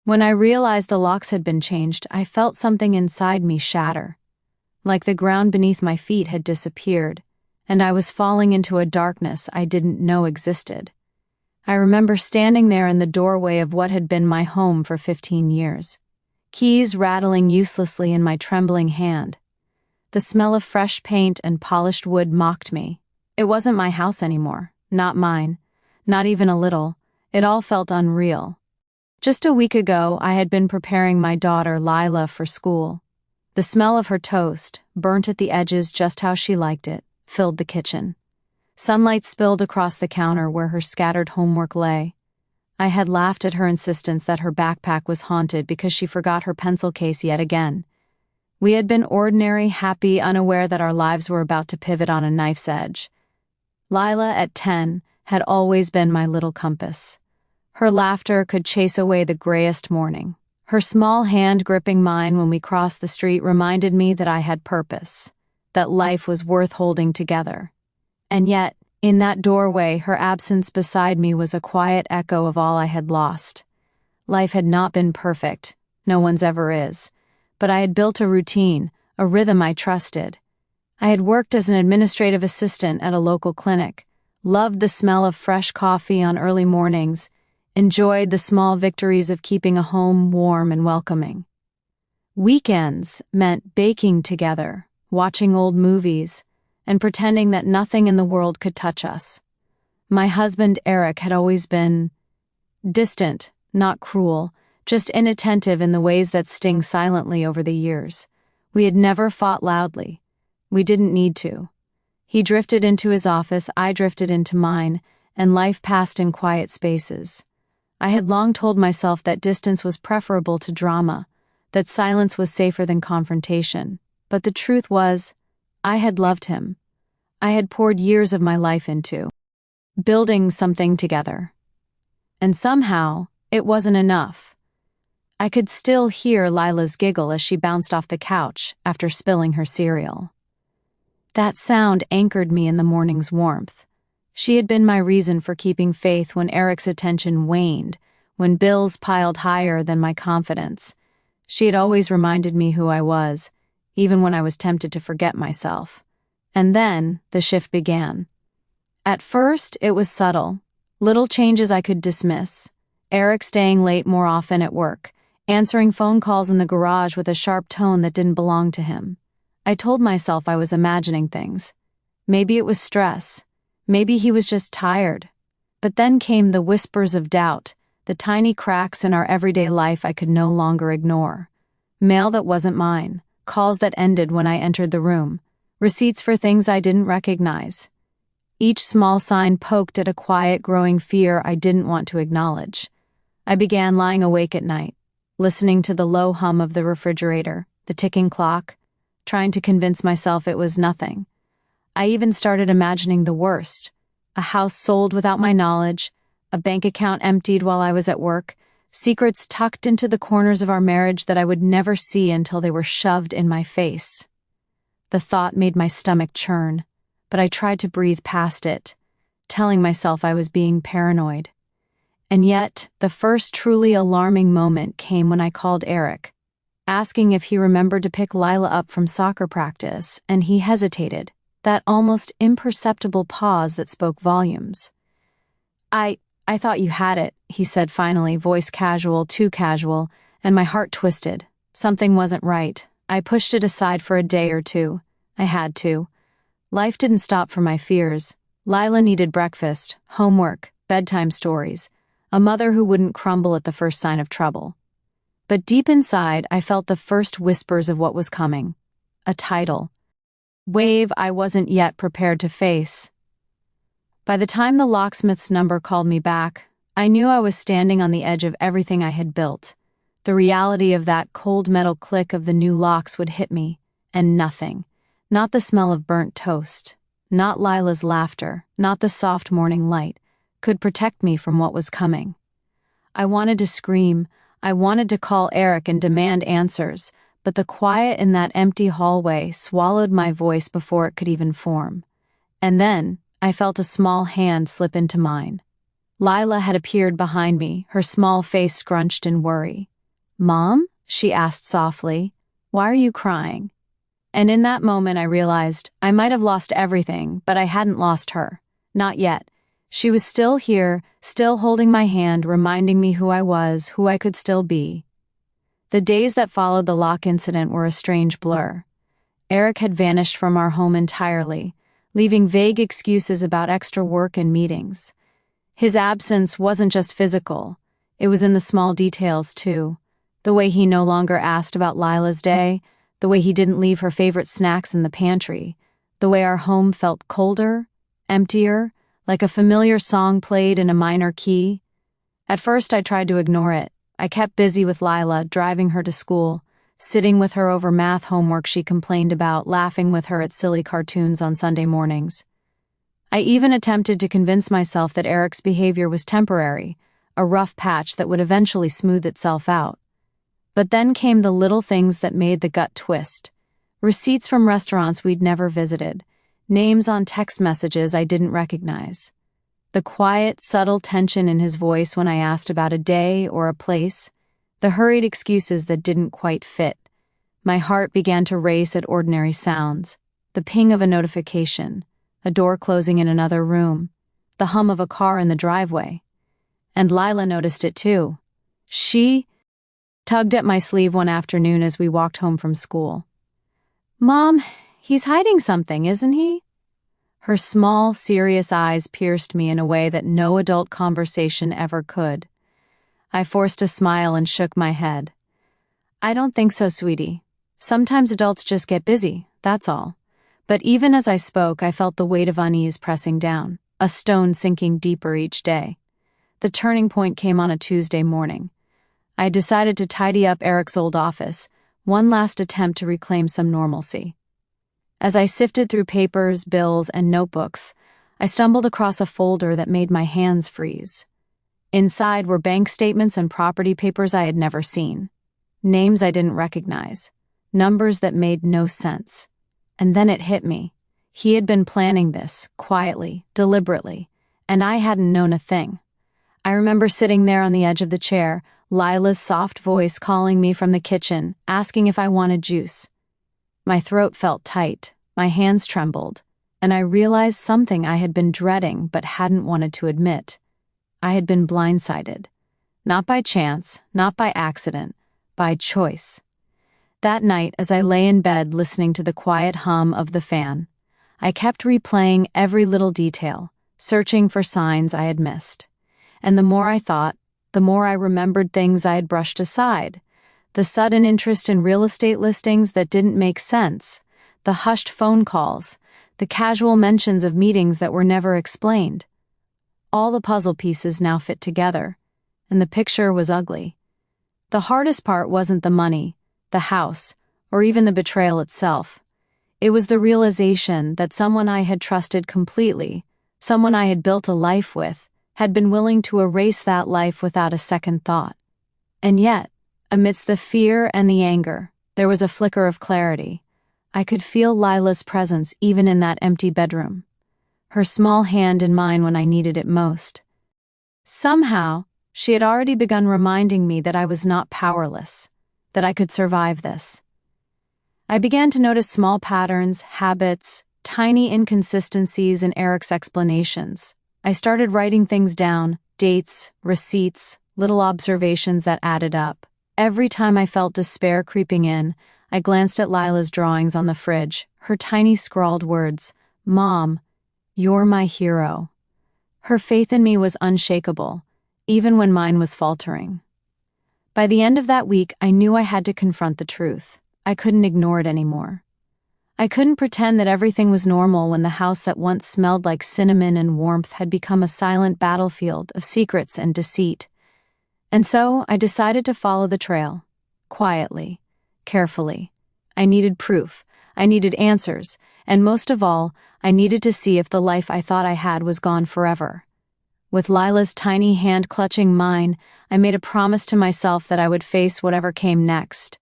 When I realized the locks had been changed, I felt something inside me shatter. Like the ground beneath my feet had disappeared, and I was falling into a darkness I didn't know existed. I remember standing there in the doorway of what had been my home for 15 years, keys rattling uselessly in my trembling hand. The smell of fresh paint and polished wood mocked me. It wasn't my house anymore, not mine, not even a little. It all felt unreal. Just a week ago, I had been preparing my daughter, Lila, for school. The smell of her toast, burnt at the edges just how she liked it, filled the kitchen. Sunlight spilled across the counter where her scattered homework lay. I had laughed at her insistence that her backpack was haunted because she forgot her pencil case yet again. We had been ordinary, happy, unaware that our lives were about to pivot on a knife's edge. Lila, at 10, had always been my little compass. Her laughter could chase away the grayest morning. Her small hand gripping mine when we crossed the street reminded me that I had purpose, that life was worth holding together. And yet, in that doorway, her absence beside me was a quiet echo of all I had lost. Life had not been perfect, no one's ever is, but I had built a routine, a rhythm I trusted. I had worked as an administrative assistant at a local clinic, loved the smell of fresh coffee on early mornings, enjoyed the small victories of keeping a home warm and welcoming. Weekends meant baking together, watching old movies, and pretending that nothing in the world could touch us. My husband, Eric, had always been distant, not cruel, just inattentive in the ways that sting silently over the years. We had never fought loudly. We didn't need to. He drifted into his office, I drifted into mine, and life passed in quiet spaces. I had long told myself that distance was preferable to drama, that silence was safer than confrontation. But the truth was, I had loved him. I had poured years of my life into building something together. And somehow, it wasn't enough. I could still hear Lila's giggle as she bounced off the couch after spilling her cereal. That sound anchored me in the morning's warmth. She had been my reason for keeping faith when Eric's attention waned, when bills piled higher than my confidence. She had always reminded me who I was, even when I was tempted to forget myself. And then, the shift began. At first, it was subtle. Little changes I could dismiss. Eric staying late more often at work, answering phone calls in the garage with a sharp tone that didn't belong to him. I told myself I was imagining things. Maybe it was stress. Maybe he was just tired. But then came the whispers of doubt, the tiny cracks in our everyday life I could no longer ignore. Mail that wasn't mine, calls that ended when I entered the room, receipts for things I didn't recognize. Each small sign poked at a quiet, growing fear I didn't want to acknowledge. I began lying awake at night, listening to the low hum of the refrigerator, the ticking clock, trying to convince myself it was nothing. I even started imagining the worst: a house sold without my knowledge, a bank account emptied while I was at work, secrets tucked into the corners of our marriage that I would never see until they were shoved in my face. The thought made my stomach churn, but I tried to breathe past it, telling myself I was being paranoid. And yet, the first truly alarming moment came when I called Eric, asking if he remembered to pick Lila up from soccer practice, and he hesitated, that almost imperceptible pause that spoke volumes. I thought you had it, he said finally, voice casual, too casual, and my heart twisted. Something wasn't right. I pushed it aside for a day or two. I had to. Life didn't stop for my fears. Lila needed breakfast, homework, bedtime stories, a mother who wouldn't crumble at the first sign of trouble. But deep inside, I felt the first whispers of what was coming. A tidal wave I wasn't yet prepared to face. By the time the locksmith's number called me back, I knew I was standing on the edge of everything I had built. The reality of that cold metal click of the new locks would hit me, and nothing. Not the smell of burnt toast, not Lila's laughter, not the soft morning light, could protect me from what was coming. I wanted to scream, I wanted to call Eric and demand answers, but the quiet in that empty hallway swallowed my voice before it could even form. And then, I felt a small hand slip into mine. Lila had appeared behind me, her small face scrunched in worry. "Mom?" she asked softly. "Why are you crying?" And in that moment I realized I might have lost everything, but I hadn't lost her. Not yet. She was still here, still holding my hand, reminding me who I was, who I could still be. The days that followed the lock incident were a strange blur. Eric had vanished from our home entirely, leaving vague excuses about extra work and meetings. His absence wasn't just physical, it was in the small details too. The way he no longer asked about Lila's day, the way he didn't leave her favorite snacks in the pantry, the way our home felt colder, emptier, like a familiar song played in a minor key. At first I tried to ignore it. I kept busy with Lila, driving her to school, sitting with her over math homework she complained about, laughing with her at silly cartoons on Sunday mornings. I even attempted to convince myself that Eric's behavior was temporary, a rough patch that would eventually smooth itself out. But then came the little things that made the gut twist. Receipts from restaurants we'd never visited, names on text messages I didn't recognize. The quiet, subtle tension in his voice when I asked about a day or a place, the hurried excuses that didn't quite fit. My heart began to race at ordinary sounds, the ping of a notification, a door closing in another room, the hum of a car in the driveway. And Lila noticed it too. She tugged at my sleeve one afternoon as we walked home from school. "Mom, he's hiding something, isn't he?" Her small, serious eyes pierced me in a way that no adult conversation ever could. I forced a smile and shook my head. "I don't think so, sweetie. Sometimes adults just get busy, that's all." But even as I spoke, I felt the weight of unease pressing down, a stone sinking deeper each day. The turning point came on a Tuesday morning. I decided to tidy up Eric's old office, one last attempt to reclaim some normalcy. As I sifted through papers, bills, and notebooks, I stumbled across a folder that made my hands freeze. Inside were bank statements and property papers I had never seen, names I didn't recognize, numbers that made no sense. And then it hit me. He had been planning this, quietly, deliberately, and I hadn't known a thing. I remember sitting there on the edge of the chair, Lila's soft voice calling me from the kitchen, asking if I wanted juice. My throat felt tight, my hands trembled, and I realized something I had been dreading but hadn't wanted to admit. I had been blindsided. Not by chance, not by accident, by choice. That night, as I lay in bed listening to the quiet hum of the fan, I kept replaying every little detail, searching for signs I had missed. And the more I thought, the more I remembered things I had brushed aside. The sudden interest in real estate listings that didn't make sense, the hushed phone calls, the casual mentions of meetings that were never explained. All the puzzle pieces now fit together, and the picture was ugly. The hardest part wasn't the money, the house, or even the betrayal itself. It was the realization that someone I had trusted completely, someone I had built a life with, had been willing to erase that life without a second thought. And yet, amidst the fear and the anger, there was a flicker of clarity. I could feel Lila's presence even in that empty bedroom. Her small hand in mine when I needed it most. Somehow, she had already begun reminding me that I was not powerless, that I could survive this. I began to notice small patterns, habits, tiny inconsistencies in Eric's explanations. I started writing things down, dates, receipts, little observations that added up. Every time I felt despair creeping in, I glanced at Lila's drawings on the fridge, her tiny scrawled words, "Mom, you're my hero." Her faith in me was unshakable, even when mine was faltering. By the end of that week, I knew I had to confront the truth. I couldn't ignore it anymore. I couldn't pretend that everything was normal when the house that once smelled like cinnamon and warmth had become a silent battlefield of secrets and deceit. And so I decided to follow the trail, quietly, carefully. I needed proof, I needed answers, and most of all, I needed to see if the life I thought I had was gone forever. With Lila's tiny hand clutching mine, I made a promise to myself that I would face whatever came next.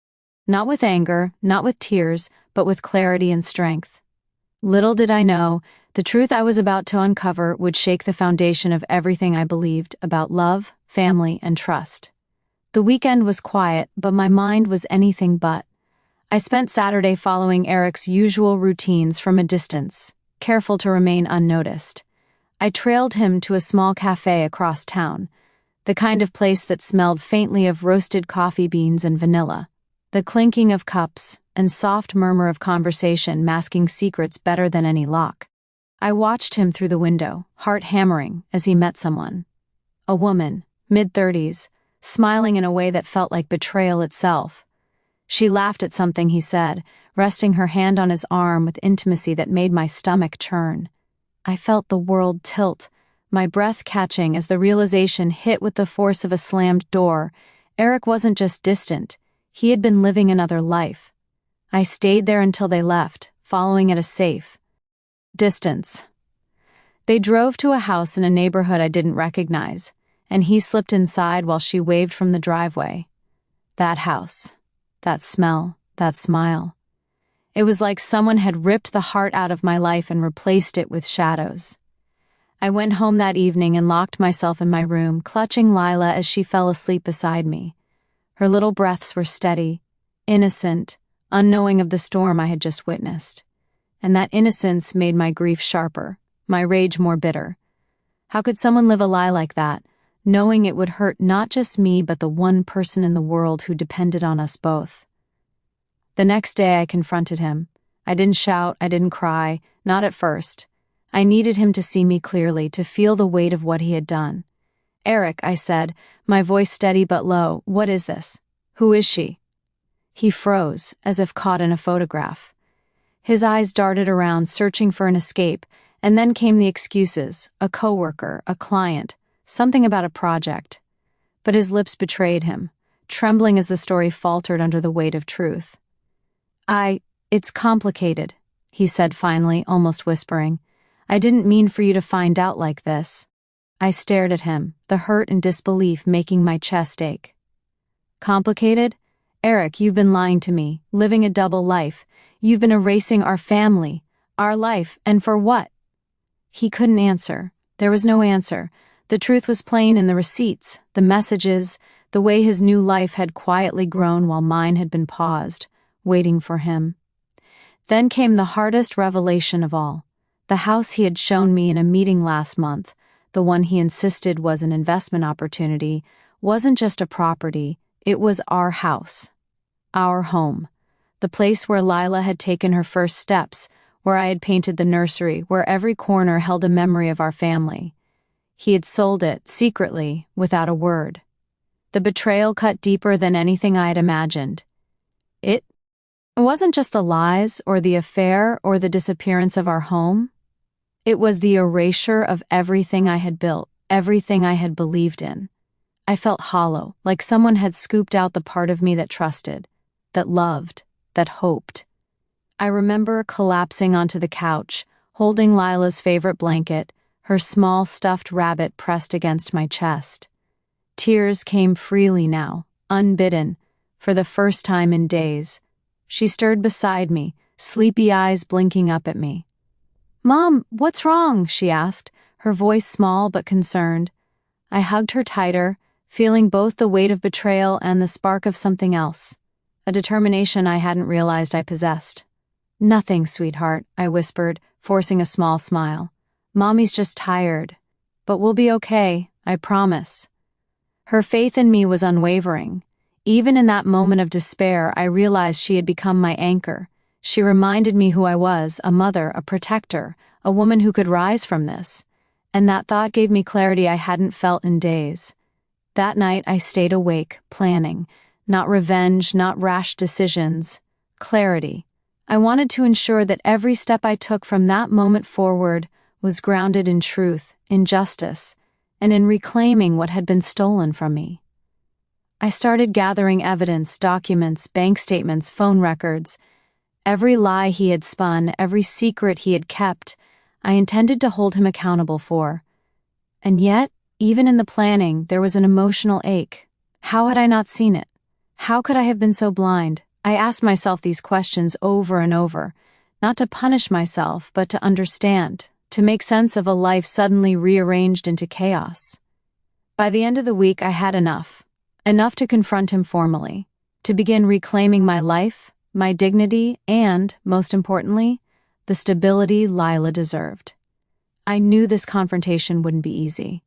Not with anger, not with tears, but with clarity and strength. Little did I know, the truth I was about to uncover would shake the foundation of everything I believed about love, family, and trust. The weekend was quiet, but my mind was anything but. I spent Saturday following Eric's usual routines from a distance, careful to remain unnoticed. I trailed him to a small cafe across town, the kind of place that smelled faintly of roasted coffee beans and vanilla, the clinking of cups and soft murmur of conversation masking secrets better than any lock. I watched him through the window, heart hammering, as he met someone. A woman, mid-30s, smiling in a way that felt like betrayal itself. She laughed at something he said, resting her hand on his arm with intimacy that made my stomach churn. I felt the world tilt, my breath catching as the realization hit with the force of a slammed door. Eric wasn't just distant, he had been living another life. I stayed there until they left, following at a safe distance. They drove to a house in a neighborhood I didn't recognize, and he slipped inside while she waved from the driveway. That house. That smell, that smile. It was like someone had ripped the heart out of my life and replaced it with shadows. I went home that evening and locked myself in my room, clutching Lila as she fell asleep beside me. Her little breaths were steady, innocent, unknowing of the storm I had just witnessed. And that innocence made my grief sharper, my rage more bitter. How could someone live a lie like that, knowing it would hurt not just me but the one person in the world who depended on us both? The next day I confronted him. I didn't shout, I didn't cry, not at first. I needed him to see me clearly, to feel the weight of what he had done. "Eric," I said, my voice steady but low, "what is this? Who is she?" He froze, as if caught in a photograph. His eyes darted around, searching for an escape, and then came the excuses: a coworker, a client, something about a project. But his lips betrayed him, trembling as the story faltered under the weight of truth. It's complicated," he said finally, almost whispering. "I didn't mean for you to find out like this." I stared at him, the hurt and disbelief making my chest ache. "Complicated? Eric, you've been lying to me, living a double life. You've been erasing our family, our life, and for what?" He couldn't answer. There was no answer. The truth was plain in the receipts, the messages, the way his new life had quietly grown while mine had been paused, waiting for him. Then came the hardest revelation of all. The house he had shown me in a meeting last month, the one he insisted was an investment opportunity, wasn't just a property, it was our house. Our home. The place where Lila had taken her first steps, where I had painted the nursery, where every corner held a memory of our family. He had sold it, secretly, without a word. The betrayal cut deeper than anything I had imagined. It wasn't just the lies, or the affair, or the disappearance of our home. It was the erasure of everything I had built, everything I had believed in. I felt hollow, like someone had scooped out the part of me that trusted, that loved, that hoped. I remember collapsing onto the couch, holding Lila's favorite blanket, her small stuffed rabbit pressed against my chest. Tears came freely now, unbidden, for the first time in days. She stirred beside me, sleepy eyes blinking up at me. "Mom, what's wrong?" she asked, her voice small but concerned. I hugged her tighter, feeling both the weight of betrayal and the spark of something else, a determination I hadn't realized I possessed. "Nothing, sweetheart," I whispered, forcing a small smile. "Mommy's just tired. But we'll be okay, I promise." Her faith in me was unwavering. Even in that moment of despair, I realized she had become my anchor. She reminded me who I was, a mother, a protector, a woman who could rise from this. And that thought gave me clarity I hadn't felt in days. That night I stayed awake, planning. Not revenge, not rash decisions. Clarity. I wanted to ensure that every step I took from that moment forward was grounded in truth, in justice, and in reclaiming what had been stolen from me. I started gathering evidence, documents, bank statements, phone records. Every lie he had spun, every secret he had kept, I intended to hold him accountable for. And yet, even in the planning, there was an emotional ache. How had I not seen it? How could I have been so blind? I asked myself these questions over and over, not to punish myself, but to understand, to make sense of a life suddenly rearranged into chaos. By the end of the week, I had enough. Enough to confront him formally, to begin reclaiming my life, my dignity, and, most importantly, the stability Lila deserved. I knew this confrontation wouldn't be easy.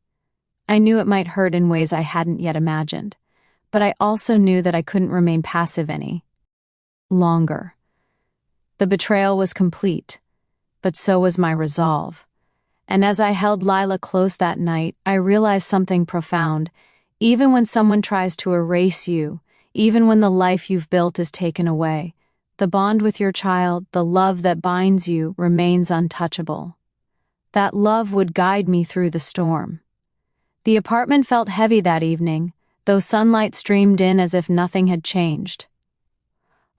I knew it might hurt in ways I hadn't yet imagined, but I also knew that I couldn't remain passive any longer. The betrayal was complete, but so was my resolve. And as I held Lila close that night, I realized something profound. Even when someone tries to erase you, even when the life you've built is taken away, the bond with your child, the love that binds you, remains untouchable. That love would guide me through the storm. The apartment felt heavy that evening, though sunlight streamed in as if nothing had changed.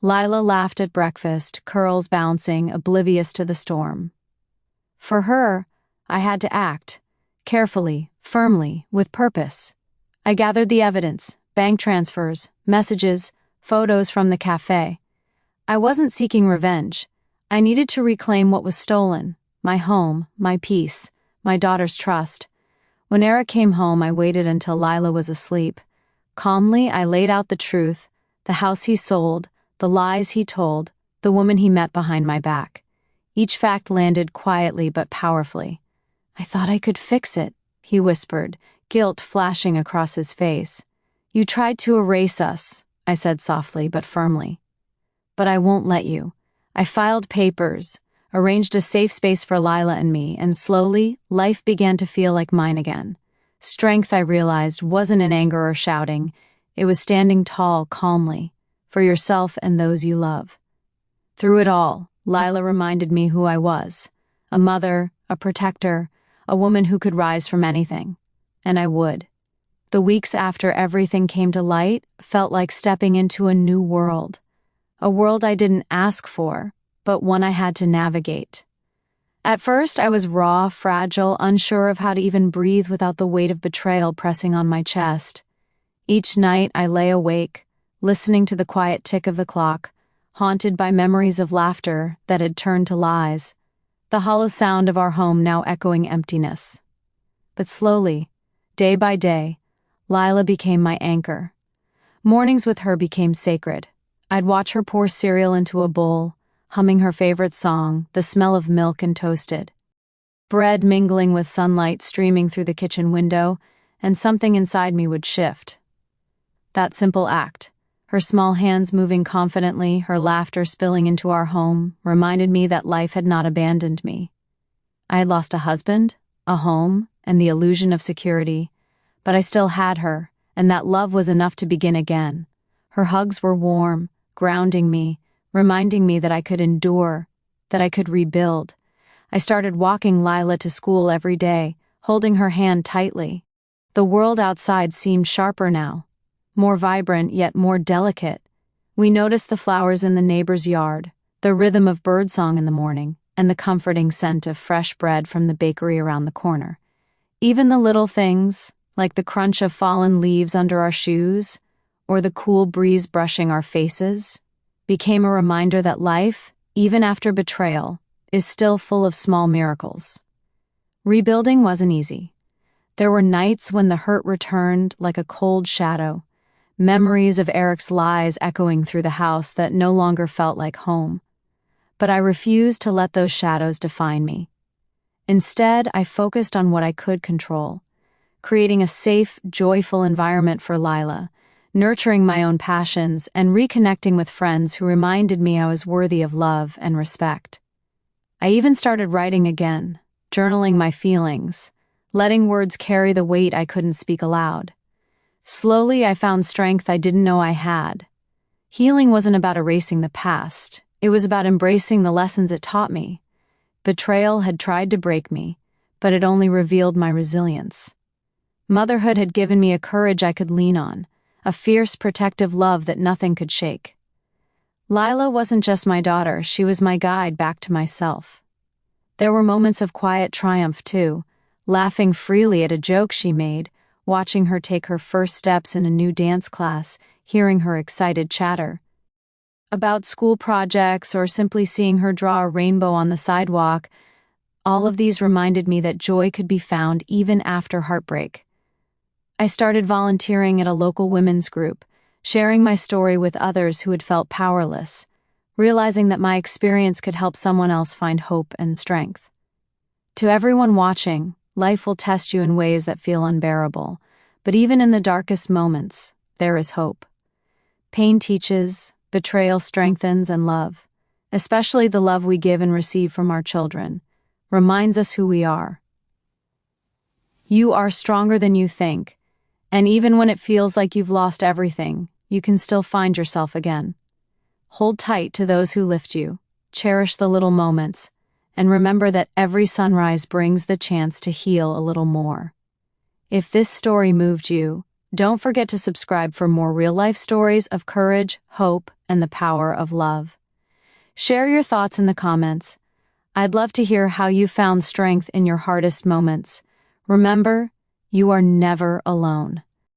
Lila laughed at breakfast, curls bouncing, oblivious to the storm. For her, I had to act, carefully, firmly, with purpose. I gathered the evidence, bank transfers, messages, photos from the cafe. I wasn't seeking revenge. I needed to reclaim what was stolen, my home, my peace, my daughter's trust. When Eric came home, I waited until Lila was asleep. Calmly, I laid out the truth, the house he sold, the lies he told, the woman he met behind my back. Each fact landed quietly but powerfully. "I thought I could fix it," he whispered, guilt flashing across his face. "You tried to erase us," I said softly but firmly. "But I won't let you." I filed papers, arranged a safe space for Lila and me, and slowly, life began to feel like mine again. Strength, I realized, wasn't in anger or shouting. It was standing tall, calmly, for yourself and those you love. Through it all, Lila reminded me who I was. A mother, a protector, a woman who could rise from anything. And I would. The weeks after everything came to light felt like stepping into a new world. A world I didn't ask for, but one I had to navigate. At first, I was raw, fragile, unsure of how to even breathe without the weight of betrayal pressing on my chest. Each night, I lay awake, listening to the quiet tick of the clock, haunted by memories of laughter that had turned to lies, the hollow sound of our home now echoing emptiness. But slowly, day by day, Lila became my anchor. Mornings with her became sacred. I'd watch her pour cereal into a bowl, humming her favorite song, the smell of milk and toasted bread mingling with sunlight streaming through the kitchen window, and something inside me would shift. That simple act, her small hands moving confidently, her laughter spilling into our home, reminded me that life had not abandoned me. I had lost a husband, a home, and the illusion of security, but I still had her, and that love was enough to begin again. Her hugs were warm, grounding me, reminding me that I could endure, that I could rebuild. I started walking Lila to school every day, holding her hand tightly. The world outside seemed sharper now, more vibrant yet more delicate. We noticed the flowers in the neighbor's yard, the rhythm of birdsong in the morning, and the comforting scent of fresh bread from the bakery around the corner. Even the little things, like the crunch of fallen leaves under our shoes, or the cool breeze brushing our faces, became a reminder that life, even after betrayal, is still full of small miracles. Rebuilding wasn't easy. There were nights when the hurt returned like a cold shadow, memories of Eric's lies echoing through the house that no longer felt like home. But I refused to let those shadows define me. Instead, I focused on what I could control, creating a safe, joyful environment for Lila, nurturing my own passions, and reconnecting with friends who reminded me I was worthy of love and respect. I even started writing again, journaling my feelings, letting words carry the weight I couldn't speak aloud. Slowly, I found strength I didn't know I had. Healing wasn't about erasing the past. It was about embracing the lessons it taught me. Betrayal had tried to break me, but it only revealed my resilience. Motherhood had given me a courage I could lean on, a fierce, protective love that nothing could shake. Lila wasn't just my daughter, she was my guide back to myself. There were moments of quiet triumph, too, laughing freely at a joke she made, watching her take her first steps in a new dance class, hearing her excited chatter about school projects, or simply seeing her draw a rainbow on the sidewalk. All of these reminded me that joy could be found even after heartbreak. I started volunteering at a local women's group, sharing my story with others who had felt powerless, realizing that my experience could help someone else find hope and strength. To everyone watching, life will test you in ways that feel unbearable, but even in the darkest moments, there is hope. Pain teaches, betrayal strengthens, and love, especially the love we give and receive from our children, reminds us who we are. You are stronger than you think, and even when it feels like you've lost everything, you can still find yourself again. Hold tight to those who lift you, cherish the little moments, and remember that every sunrise brings the chance to heal a little more. If this story moved you, don't forget to subscribe for more real-life stories of courage, hope, and the power of love. Share your thoughts in the comments. I'd love to hear how you found strength in your hardest moments. Remember, you are never alone.